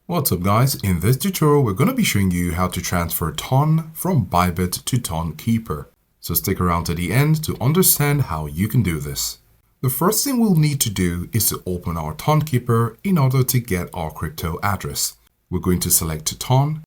What's up guys, in this tutorial we're going to be showing you how to transfer Ton from Bybit to Tonkeeper. So stick around to the end to understand how you can do this. The first thing we'll need to do is to open our Tonkeeper in order to get our crypto address. We're going to select Ton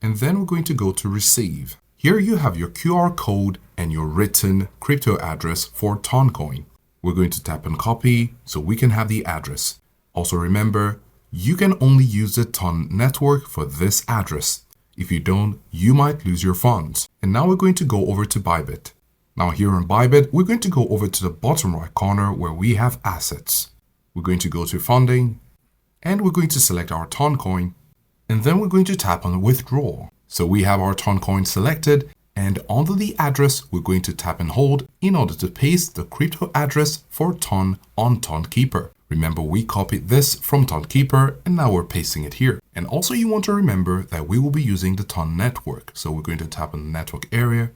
and then we're going to go to Receive. Here you have your QR code and your written crypto address for Toncoin. We're going to tap on Copy so we can have the address. Also remember, you can only use the Ton network for this address. If you don't, you might lose your funds. And now we're going to go over to Bybit. Now here on Bybit, we're going to go over to the bottom right corner where we have assets. We're going to go to funding and we're going to select our Toncoin and then we're going to tap on withdraw. So we have our Toncoin selected and under the address, we're going to tap and hold in order to paste the crypto address for Ton on Tonkeeper. Remember, we copied this from Tonkeeper and now we're pasting it here. And also you want to remember that we will be using the Ton network. So we're going to tap on the network area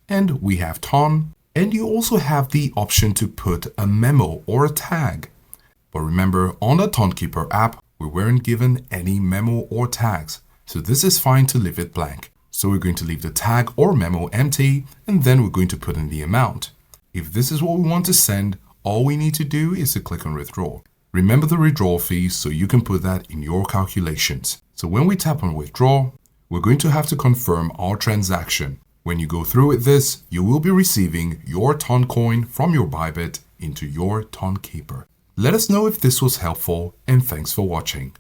and we have Ton. And you also have the option to put a memo or a tag. But remember, on the Tonkeeper app, we weren't given any memo or tags. So this is fine to leave it blank. So we're going to leave the tag or memo empty and then we're going to put in the amount. If this is what we want to send, all we need to do is to click on withdraw. Remember the withdrawal fees so you can put that in your calculations. So when we tap on withdraw, we're going to have to confirm our transaction. When you go through with this, you will be receiving your Toncoin from your Bybit into your Tonkeeper. Let us know if this was helpful and thanks for watching.